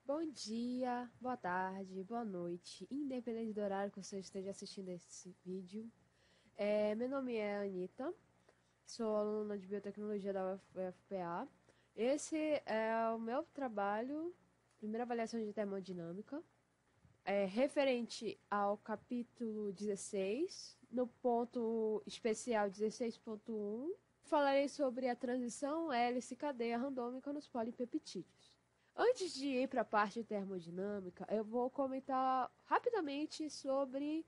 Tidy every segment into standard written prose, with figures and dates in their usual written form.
Bom dia, boa tarde, boa noite, independente do horário que você esteja assistindo esse vídeo. Meu nome é Anitta, sou aluna de biotecnologia da UFPA. Esse é o meu trabalho, primeira avaliação de termodinâmica, referente ao capítulo 16, no ponto especial 16.1. Falarei sobre a transição hélice-cadeia randômica nos polipeptídeos. Antes de ir para a parte termodinâmica, eu vou comentar rapidamente sobre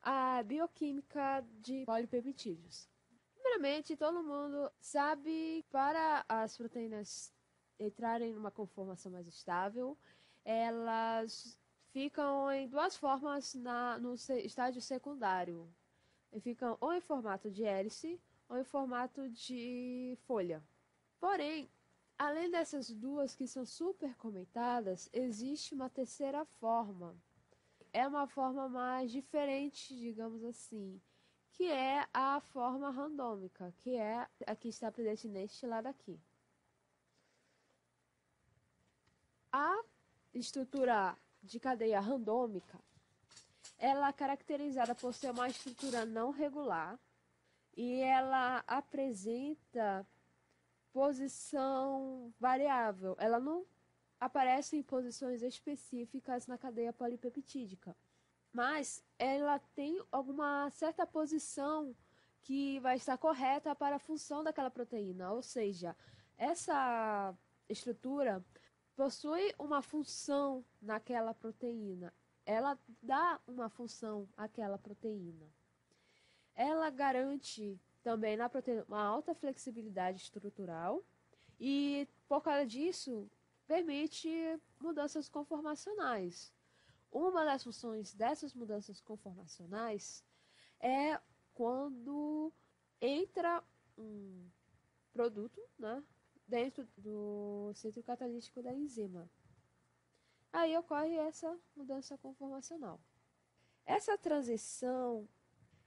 a bioquímica de polipeptídeos. Primeiramente, todo mundo sabe que para as proteínas entrarem numa conformação mais estável, elas ficam em duas formas no estágio secundário. Ficam ou em formato de hélice ou em formato de folha. Porém, além dessas duas que são super comentadas, existe uma terceira forma. É uma forma mais diferente, digamos assim, que é a forma randômica, que é a que está presente neste lado aqui. A estrutura de cadeia randômica, ela é caracterizada por ser uma estrutura não regular e ela apresenta posição variável. Ela não aparece em posições específicas na cadeia polipeptídica, mas ela tem alguma certa posição que vai estar correta para a função daquela proteína, ou seja, essa estrutura possui uma função naquela proteína, ela dá uma função àquela proteína. Ela garante também na proteína uma alta flexibilidade estrutural e, por causa disso, permite mudanças conformacionais. Uma das funções dessas mudanças conformacionais é quando entra um produto, né, dentro do centro catalítico da enzima. Aí ocorre essa mudança conformacional. Essa transição,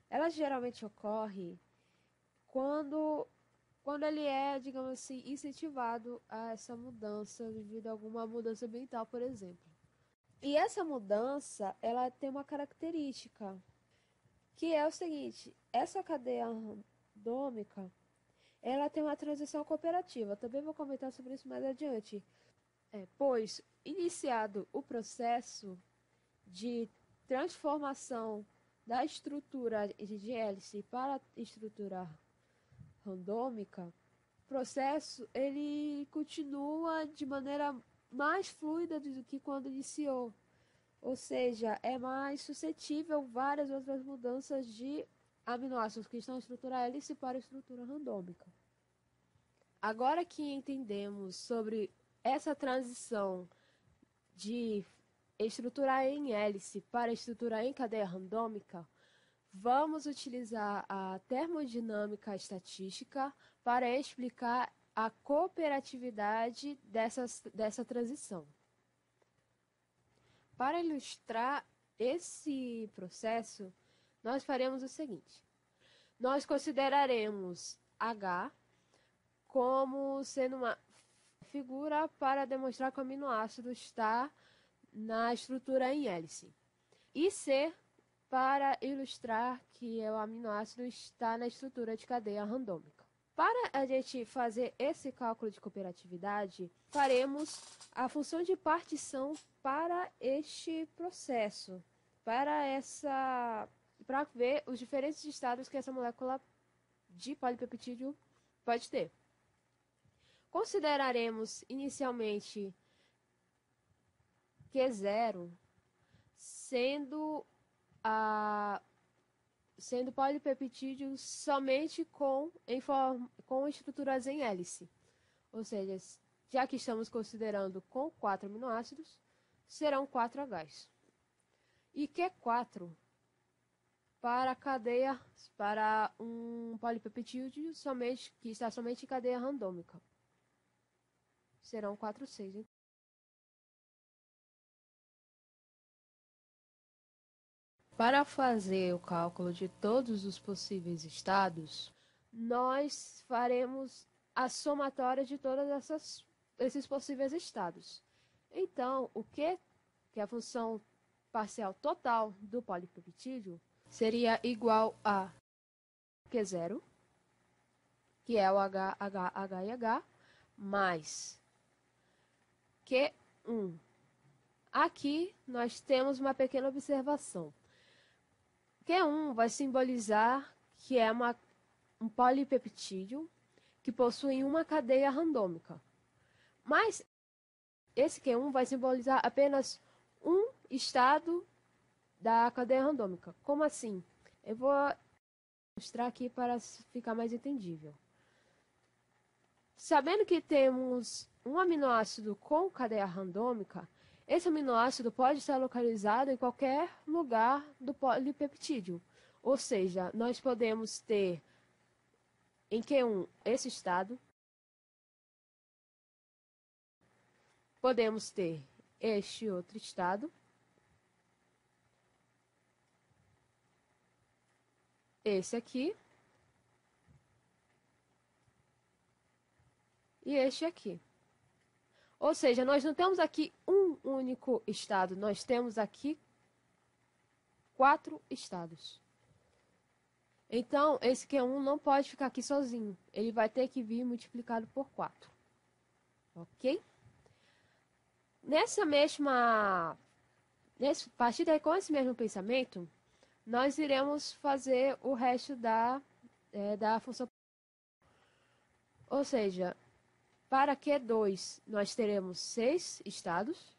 ela geralmente ocorre quando ele é, digamos assim, incentivado a essa mudança devido a alguma mudança ambiental, por exemplo. E essa mudança, ela tem uma característica, que é o seguinte: essa cadeia randômica, ela tem uma transição cooperativa. Também vou comentar sobre isso mais adiante. Pois, iniciado o processo de transformação da estrutura de hélice para a estrutura randômica, o processo ele continua de maneira mais fluida do que quando iniciou. Ou seja, é mais suscetível a várias outras mudanças de aminoácidos que estão em estrutura hélice para a estrutura randômica. Agora que entendemos sobre essa transição de estrutura em hélice para estrutura em cadeia randômica, vamos utilizar a termodinâmica estatística para explicar a cooperatividade dessa transição. Para ilustrar esse processo, nós faremos o seguinte: nós consideraremos H como sendo uma figura para demonstrar que o aminoácido está na estrutura em hélice, e C para ilustrar que o aminoácido está na estrutura de cadeia randômica. Para a gente fazer esse cálculo de cooperatividade, faremos a função de partição para este processo, para ver os diferentes estados que essa molécula de polipeptídeo pode ter. Consideraremos inicialmente Q0 sendo polipeptídeos somente com estruturas em hélice. Ou seja, já que estamos considerando com 4 aminoácidos, serão 4 Hs. E Q4 para um polipeptídeo que está somente em cadeia randômica. Serão 4 Cs. Para fazer o cálculo de todos os possíveis estados, nós faremos a somatória de todos esses possíveis estados. Então, o que é a função parcial total do polipeptídeo seria igual a Q0, que é o H, H, H e H, mais Q1. Aqui nós temos uma pequena observação. Q1 vai simbolizar que é um polipeptídeo que possui uma cadeia randômica. Mas esse Q1 vai simbolizar apenas um estado da cadeia randômica. Como assim? Eu vou mostrar aqui para ficar mais entendível. Sabendo que temos um aminoácido com cadeia randômica, esse aminoácido pode estar localizado em qualquer lugar do polipeptídeo. Ou seja, nós podemos ter em Q1 esse estado, podemos ter este outro estado, esse aqui, e este aqui. Ou seja, nós não temos aqui um único estado, nós temos aqui 4 estados. Então, esse Q1 não pode ficar aqui sozinho, ele vai ter que vir multiplicado por 4. Ok? A partir daí, com esse mesmo pensamento, nós iremos fazer o resto da função. Ou seja, para Q2, nós teremos 6 estados.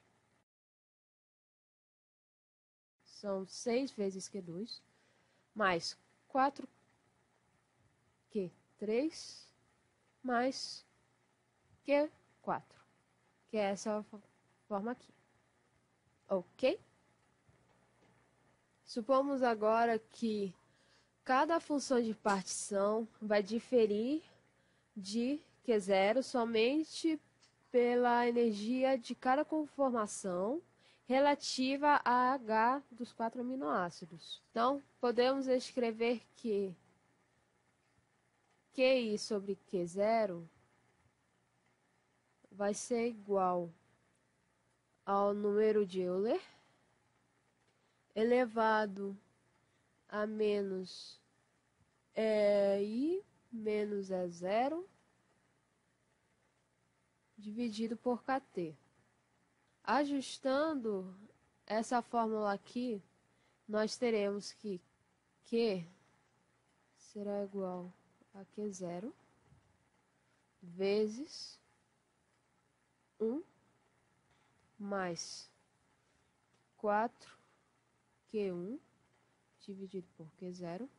São 6 vezes Q2, mais 4Q3, mais Q4, que é essa forma aqui. Ok? Supomos agora que cada função de partição vai diferir de Q0 somente pela energia de cada conformação relativa a H dos 4 aminoácidos. Então, podemos escrever que QI sobre Q0 vai ser igual ao número de Euler elevado a menos I menos E0 dividido por KT. Ajustando essa fórmula aqui, nós teremos que Q será igual a Q0 vezes 1 mais 4Q1 dividido por Q0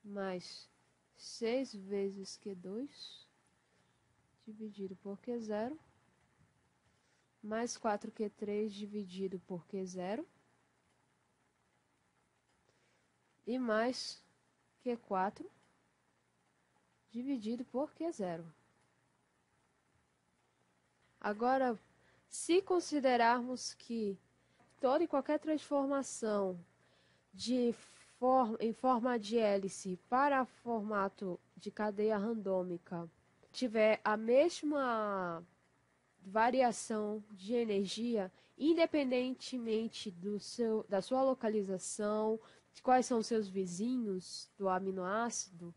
mais 6 vezes Q2 dividido por Q0 mais 4Q3 dividido por Q0 e mais Q4 dividido por Q0. Agora, se considerarmos que toda e qualquer transformação em forma de hélice para formato de cadeia randômica tiver a mesma variação de energia, independentemente da sua localização, de quais são seus vizinhos do aminoácido,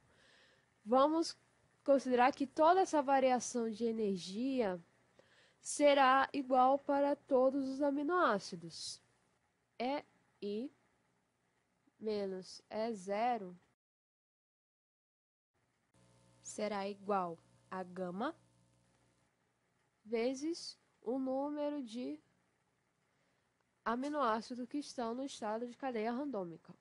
vamos considerar que toda essa variação de energia será igual para todos os aminoácidos. EI menos E0 será igual a gama vezes o número de aminoácidos que estão no estado de cadeia randômica.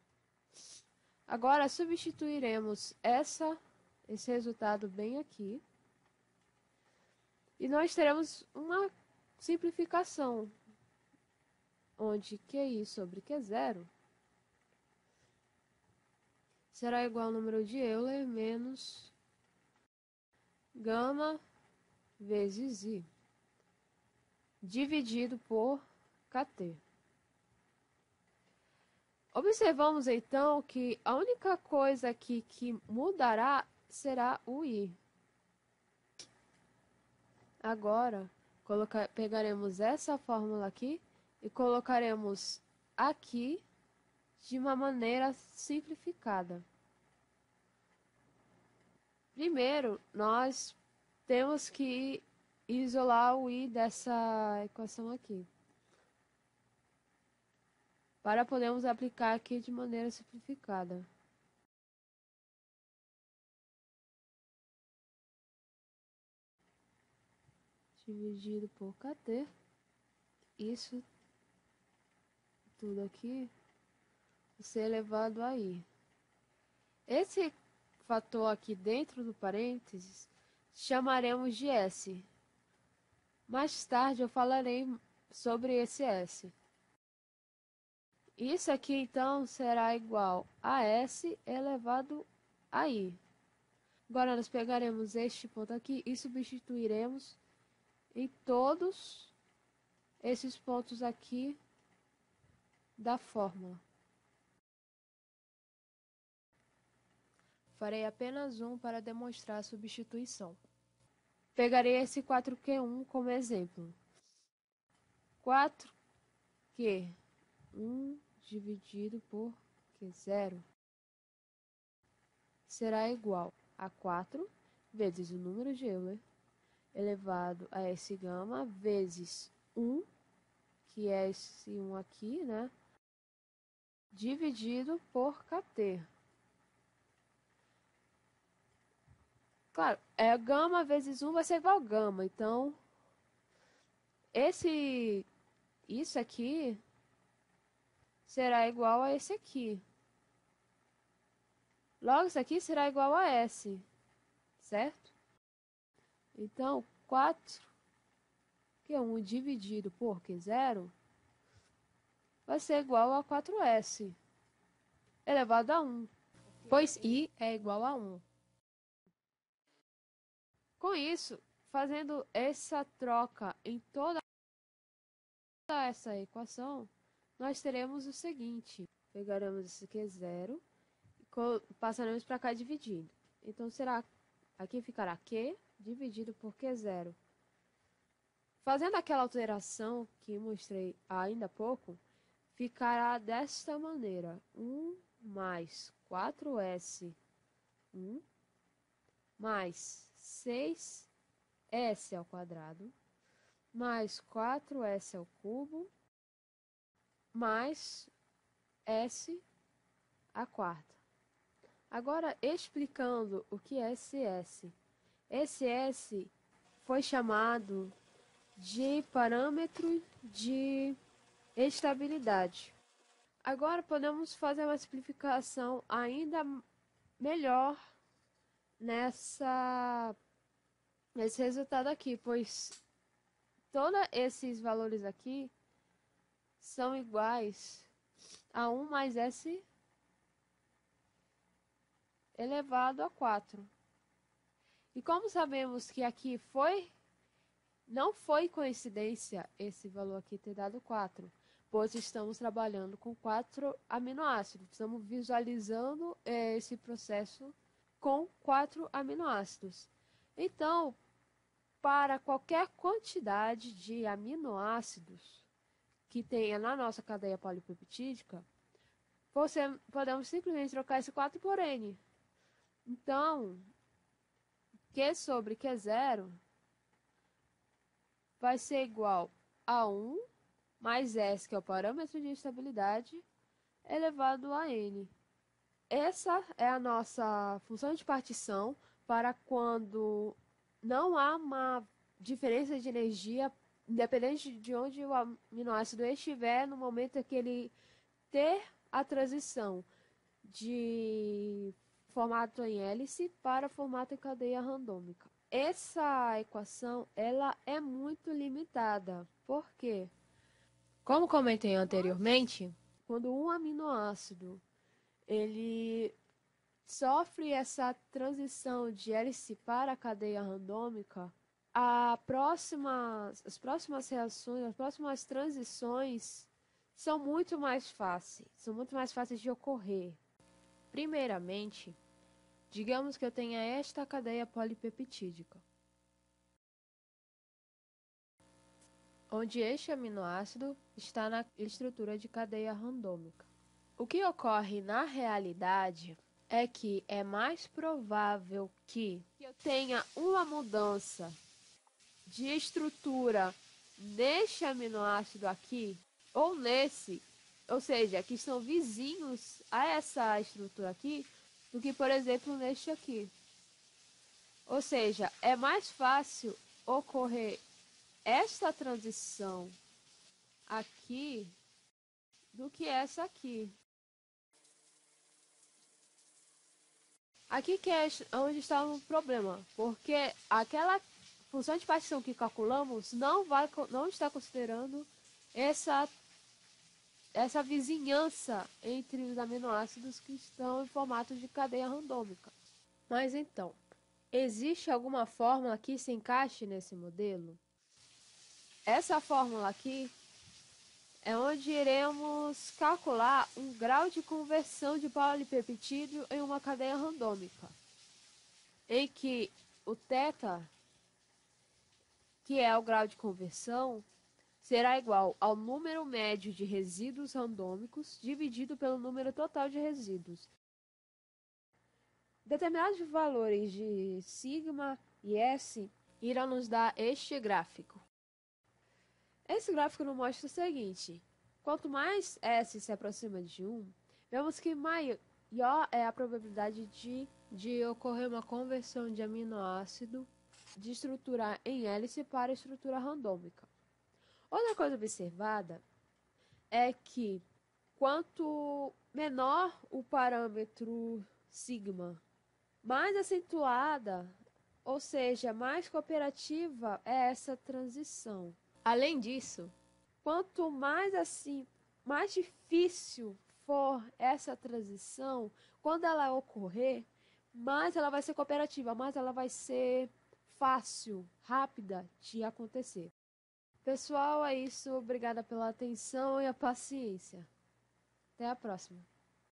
Agora substituiremos esse resultado bem aqui e nós teremos uma simplificação onde QI sobre Q0 será igual ao número de Euler menos gama vezes I dividido por KT. Observamos então que a única coisa aqui que mudará será o I. Agora, Pegaremos essa fórmula aqui e colocaremos aqui de uma maneira simplificada. Primeiro, nós temos que isolar o i dessa equação aqui, para podermos aplicar aqui de maneira simplificada. Dividido por kt, isso tudo aqui vai ser elevado a i. Esse fator aqui dentro do parênteses chamaremos de s. Mais tarde eu falarei sobre esse s. Isso aqui então será igual a s elevado a i. Agora nós pegaremos este ponto aqui e substituiremos em todos esses pontos aqui da fórmula. Farei apenas um para demonstrar a substituição. Pegarei esse 4Q1 como exemplo. 4Q1 dividido por Q0 será igual a 4 vezes o número de Euler elevado a S gama vezes 1, que é esse 1 aqui, né? Dividido por KT. Claro, gama vezes 1 vai ser igual a gama, então isso aqui será igual a esse aqui. Logo, isso aqui será igual a S, certo? Então, 4Q1 dividido por Q0 vai ser igual a 4S elevado a 1, pois I é igual a 1. Com isso, fazendo essa troca em toda essa equação, nós teremos o seguinte: pegaremos esse Q0 e passaremos para cá dividindo. Então, aqui ficará Q dividido por Q0. Fazendo aquela alteração que mostrei ainda há pouco, ficará desta maneira: 1 mais 4S1 mais 6S ao quadrado mais 4S ao cubo mais S à quarta. Agora, explicando o que é esse S. Esse S foi chamado de parâmetro de estabilidade. Agora podemos fazer uma simplificação ainda melhor nesse resultado aqui, pois todos esses valores aqui são iguais a 1 mais S elevado a 4. E como sabemos que aqui não foi coincidência esse valor aqui ter dado 4, pois estamos trabalhando com 4 aminoácidos. Estamos visualizando esse processo com 4 aminoácidos. Então, para qualquer quantidade de aminoácidos que tenha na nossa cadeia polipeptídica, podemos simplesmente trocar esse 4 por N. Então, Q sobre Q0 vai ser igual a 1 mais S, que é o parâmetro de estabilidade, elevado a N. Essa é a nossa função de partição para quando não há uma diferença de energia, independente de onde o aminoácido estiver, no momento que ele ter a transição de formato em hélice para formato em cadeia randômica. Essa equação ela é muito limitada. Por quê? Como comentei anteriormente, quando um aminoácido ele sofre essa transição de hélice para a cadeia randômica, as próximas reações, as próximas transições são muito mais fáceis de ocorrer. Primeiramente, digamos que eu tenha esta cadeia polipeptídica. onde este aminoácido está na estrutura de cadeia randômica. O que ocorre na realidade é que é mais provável que eu tenha uma mudança de estrutura neste aminoácido aqui ou nesse, ou seja, que são vizinhos a essa estrutura aqui, do que, por exemplo, neste aqui. Ou seja, é mais fácil ocorrer esta transição aqui do que essa aqui. Aqui que é onde está o problema, porque aquela função de partição que calculamos não está considerando essa vizinhança entre os aminoácidos que estão em formato de cadeia randômica. Mas então, existe alguma fórmula que se encaixe nesse modelo? Essa fórmula aqui é onde iremos calcular um grau de conversão de polipeptídeo em uma cadeia randômica, em que o θ, que é o grau de conversão, será igual ao número médio de resíduos randômicos dividido pelo número total de resíduos. Determinados valores de sigma e S irão nos dar este gráfico. Esse gráfico nos mostra o seguinte: quanto mais S se aproxima de 1, vemos que maior é a probabilidade de ocorrer uma conversão de aminoácido de estrutura em hélice para estrutura randômica. Outra coisa observada é que quanto menor o parâmetro sigma, mais acentuada, ou seja, mais cooperativa é essa transição. Além disso, quanto mais difícil for essa transição, quando ela ocorrer, mais ela vai ser cooperativa, mais ela vai ser fácil, rápida de acontecer. Pessoal, é isso. Obrigada pela atenção e a paciência. Até a próxima.